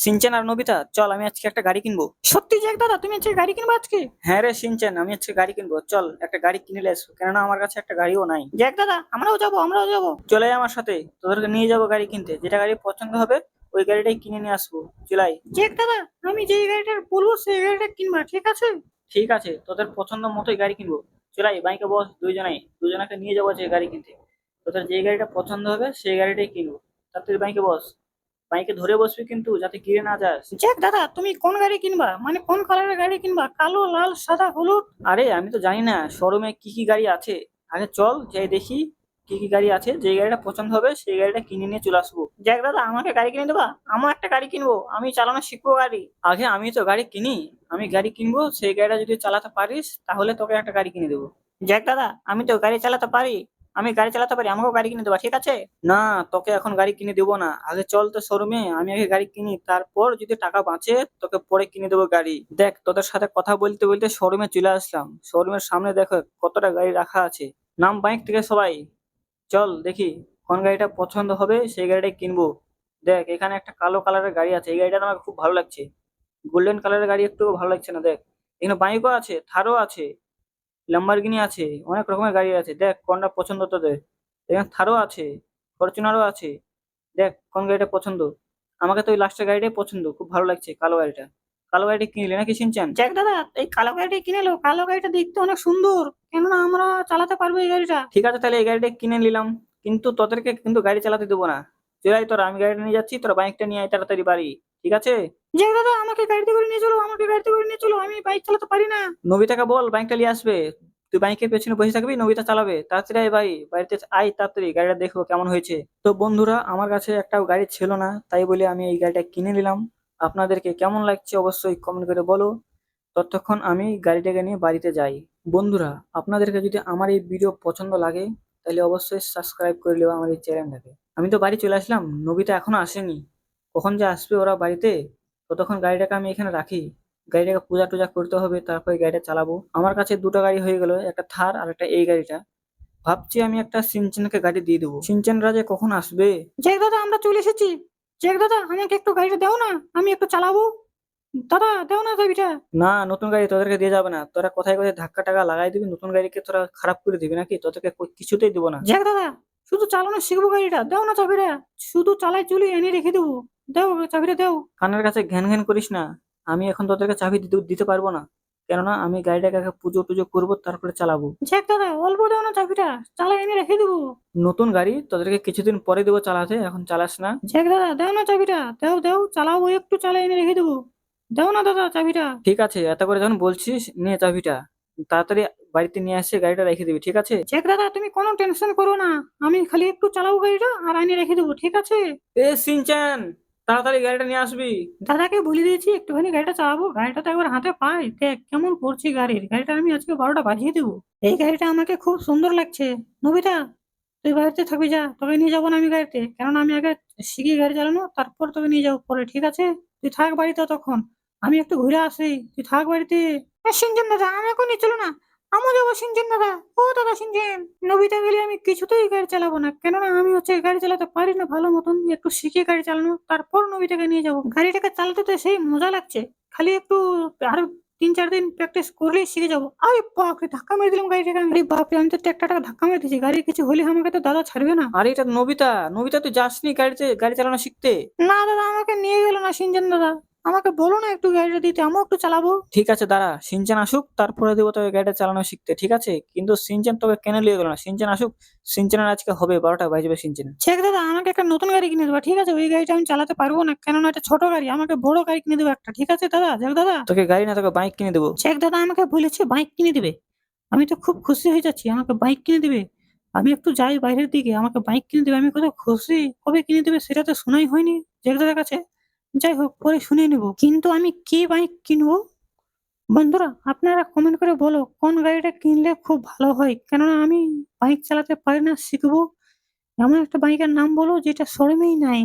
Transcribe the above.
Shinchan আর Nobita, চল আমি আজকে একটা গাড়ি কিনবো। সত্যি জ্যাক দাদা, তুমি আজকে গাড়ি কিনবো আজকে? হ্যাঁ রে সিনচান, আমি আজকে গাড়ি কিনবো, চল একটা গাড়ি কিনে নিয়ে আসবো, কেননা আমার কাছে একটা গাড়িও নাই। জ্যাক দাদা, আমরাও যাবো। চলে আয় আমার সাথে, তোদেরকে নিয়ে যাবো গাড়ি কিনতে। যেটা গাড়ি পছন্দ হবে ওই গাড়িটাই কিনে নিয়ে আসবো। চলাই জ্যাক দাদা, আমি যেই গাড়িটা বলবো সেই গাড়িটা কিনবা, ঠিক আছে? ঠিক আছে, তোদের পছন্দ মতোই গাড়ি কিনবো। চলাই বাইকে বস, দুজনাকে নিয়ে যাবো যে গাড়ি কিনতে। তোদের যে গাড়িটা পছন্দ হবে সেই গাড়িটাই কিনবো। তাড়াতাড়ি বাইকে বস, বাইকে ধরে বসবি কিন্তু, যাতে গিরে না যাস। জ্যাক দাদা, তুমি কোন গাড়ি কিনবা, মানে কোন কালারের গাড়ি কিনবা? কালো, লাল, সাদা, হলুদ? আরে আমি তো জানি না শোরুমে কি কি গাড়ি আছে। আগে চল যাই দেখি কি কি গাড়ি আছে, যে গাড়িটা পছন্দ হবে সেই গাড়িটা কিনে নিয়ে চলে আসবো। জ্যাক দাদা, আমাকে গাড়ি কিনে দেবা? আমার একটা গাড়ি কিনবো, আমি চালানো শিখবো গাড়ি। আগে আমি তো গাড়ি কিনি, আমি গাড়ি কিনবো, সেই গাড়িটা যদি চালাতে পারিস তাহলে তোকে একটা গাড়ি কিনে দেবো। জ্যাক দাদা, আমি তো গাড়ি চালাতে পারি, আমাকেও গাড়ি কিনে দেবা, ঠিক আছে? না, তোকে এখন গাড়ি কিনে দেবো না। আগে চল তো শোরুমে, আমি আগে গাড়ি কিনি, তারপর যদি টাকা বাঁচে তোকে পরে কিনে দেবো গাড়ি। দেখ, তোদের সাথে কথা বলতে বলতে শোরুমে চলে আসলাম। শোরুমের সামনে দেখো কতটা গাড়ি রাখা আছে। নাম বাইক থেকে সবাই, চল দেখি কোন গাড়িটা পছন্দ হবে সেই গাড়িটাই কিনবো। দেখ, এখানে একটা কালো কালারের গাড়ি আছে, এই গাড়িটা আমার খুব ভালো লাগছে। গোল্ডেন কালারের গাড়ি একটু ভালো লাগছে না। দেখ, এখানে বাইকও আছে, থারও আছে, ল্যাম্বরগিনি আছে, অনেক রকমের গাড়ি আছে। দেখ কোনটা পছন্দ তোদের। এখানে থারও আছে, ফরচুনারও আছে। দেখ কোন গাড়িটা পছন্দ। আমাকে তো ওই লাস্টের গাড়িটাই পছন্দ, খুব ভালো লাগছে কালো গাড়িটা। কালো গাড়িটা কিনলি নাকি সিনচান? জ্যাক দাদা, এই কালো গাড়িটা কিনে লো, কালো গাড়িটা দেখতে অনেক সুন্দর, কেননা আমরা চালাতে পারবো এই গাড়িটা। ঠিক আছে, তাহলে এই গাড়িটা কিনে নিলাম, কিন্তু তোদেরকে কিন্তু গাড়ি চালাতে দেবো না। চলে আয় তোরা, আমি গাড়িটা নিয়ে যাচ্ছি, তোরা বাইকটা নিয়ে আয় তাড়াতাড়ি বাড়ি, ঠিক আছে? জ্যাক দাদা, আমাকে গাড়িতে করে নিয়ে চলো, আমি বাইক চালাতে পারি না। নবিতাকে বল বাইকটা নিয়ে আসবে। তুই বাইকের পেছনে বসে থাকবি, নবিতা চালাবে। তাড়াতাড়ি আয় ভাই, বাড়িতে আয় তাড়াতাড়ি, গাড়িটা দেখো কেমন হয়েছে। তো বন্ধুরা, আমার কাছে একটাও গাড়ি ছিল না, তাই বলে আমি এই গাড়িটা কিনে নিলাম। আপনাদেরকে কেমন লাগছে অবশ্যই কমেন্ট করে বলো। ততক্ষণ আমি গাড়িটাকে নিয়ে বাড়িতে যাই। বন্ধুরা, আপনাদেরকে যদি আমার এই ভিডিও পছন্দ লাগে তাহলে অবশ্যই সাবস্ক্রাইব করে নেবো আমার এই চ্যানেলটাকে। আমি তো বাড়ি চলে আসলাম, নবিতা এখনো আসেনি। কখন যে আসবে ওরা বাড়িতে, ততক্ষণ গাড়িটাকে আমি এখানে রাখি। গাড়িটাকে পূজা টুজা করতে হবে, তারপরে গাড়িটা চালাবো। আমার কাছে দুটো গাড়ি হয়ে গেল, একটা থার আর একটা এই গাড়িটা। ভাবছি আমি একটা সিনচেনকে গাড়ি দিয়ে দেবো। সিনচেনরা যে কখন আসবে। জ্যাক দাদা, আমরা চলে এসেছি। জ্যাক দাদা, আমাকে একটু গাড়িটা দাও না, আমি একটু চালাবো। দাদা, দাও না চাবিটা। না, নতুন গাড়ি তোদেরকে দিয়ে যাবে না। তোরা কোথায় কোথায় ধাক্কা টাকা লাগাই দিবি, নতুন গাড়িকে তোরা খারাপ করে দিবি নাকি? তোদেরকে কিছুতেই দেবো না। জ্যাক দাদা, শুধু চালানো শিখবো গাড়িটা, দাও না চাবিটা। শুধু চালাই চুলি এনে রেখে দেবো। দাও চাবিটা দাও। কানের কাছে ঘ্যান ঘ্যান করিস না। আমি এখন তোদেরকে চাবি দিতে পারবো না, কেননা আমি গাড়িটাকে আগে পুজো টুজো করবো, তারপরে চালাবো। জ্যাক দাদা, অল্প দাও না চাবিটা, চালাই এনে রেখে দেবো। নতুন গাড়ি তোদেরকে কিছুদিন পরে দেবো চালাতে, এখন চালাস না। জ্যাক দাদা, দাও না চাবিটা, দাও দাও, চালাবো, একটু চালাই এনে রেখে দেবো। দাও না দাদা চাবিটা। ঠিক আছে, এত করে যখন বলছিস, নিয়ে চাবিটা তাড়াতাড়ি বাড়িতে নিয়ে এসে গাড়িটা রেখে দিবি, ঠিক আছে? জ্যাক দাদা, তুমি কোনো টেনশন করো না, আমি খালি একটু চালাবো গাড়িটা আর এনে রেখে দেবো, ঠিক আছে? এ সিনচান, তাড়াতাড়ি গাড়িটা নিয়ে আসবি। দাদাকে বলে দিয়েছি একটুখানি গাড়িটা চালাবো, গাড়িটা তো একবার হাতে পাই, দেখ কেমন করছি গাড়িটা আমি আজকে 12টা বাজিয়ে দেবো। এই গাড়িটা আমাকে খুব সুন্দর লাগছে। নবিতা, তুই বাড়িতে থাকবি, যা, তোকে নিয়ে যাবো না আমি গাড়িতে, কেননা আমি আগে শিখি গাড়ি চালানো, তারপর তোকে নিয়ে যাবো পরে, ঠিক আছে? তুই থাক বাড়িতে তখন, আমি একটু ঘুরে আসি, তুই থাক বাড়িতে। সিনচেন দাদা, আমাকে নিয়ে চলো না, আমিও যাবো। সিনচেন দাদা, ও দাদা সিনচেন, নবিতা গেলে আমি কিছুতেই গাড়ি চালাবো না, কেননা আমি গাড়ি চালাতে পারি না ভালো মতন, একটু শিখে গাড়ি চালানো, তারপর নবিতাকে নিয়ে যাবো। গাড়িটাকে চালাতে তো সেই মজা লাগছে, খালি একটু আরো 3-4 দিন প্র্যাকটিস করলেই শিখে যাবো। আরে বাপরে, ধাক্কা মেরে দিলাম গাড়িটাকে। আরে বাপরে, আমি তো ট্রাক্টরটাকে ধাক্কা মেরে দিয়েছি, গাড়ির কিছু হলে আমাকে তো দাদা ছাড়বে না। আরে এটা নবিতা, নবিতা তুই যাসনি গাড়ি চালানো শিখতে? না দাদা, আমাকে নিয়ে গেল না সিনচেন দাদা, আমাকে বলো না একটু গাড়িটা দিতে, আমিও একটু চালাবো। ঠিক আছে, দাঁড়া, সিনচেন আসুক তারপরে দেবো তোকে গাড়িটা চালানো শিখতে, ঠিক আছে? কিন্তু সিনচেন তোকে কেন নিয়ে গেল না? সিনচেন আসুক, সিনচেনের আজকে হবে 12টা বাজবে সিনচেন। ঠিক দাদা, আমাকে একটা নতুন গাড়ি কিনে দেবা, ঠিক আছে? ওই গাড়িটা আমি চালাতে পারবো না, কেননা এটা ছোট গাড়ি, আমাকে বড় গাড়ি কিনে দেবো একটা, ঠিক আছে দাদা? জ্যাক দাদা, তোকে গাড়ি না, তোকে বাইক কিনে দেবো। জ্যাক দাদা আমাকে বলেছে বাইক কিনে দিবে, আমি তো খুব খুশি হয়ে যাচ্ছি, আমাকে বাইক কিনে দিবে। আমি একটু যাই বাইরের দিকে, আমাকে বাইক কিনে দেবে, আমি কত খুশি। কবে কিনে দেবে সেটা তো শোনাই হয়নি জ্যাক দাদার কাছে। যাই হোক, পরে শুনে নেব, কিন্তু আমি কি বাইক কিনবো? বন্ধুরা, আপনারা কমেন্ট করে বলো কোন গাড়িটা কিনলে খুব ভালো হয়, কেননা আমি বাইক চালাতে পারি না, শিখবো। এমন একটা বাইকের নাম বলো যেটা শোরুমেই নাই।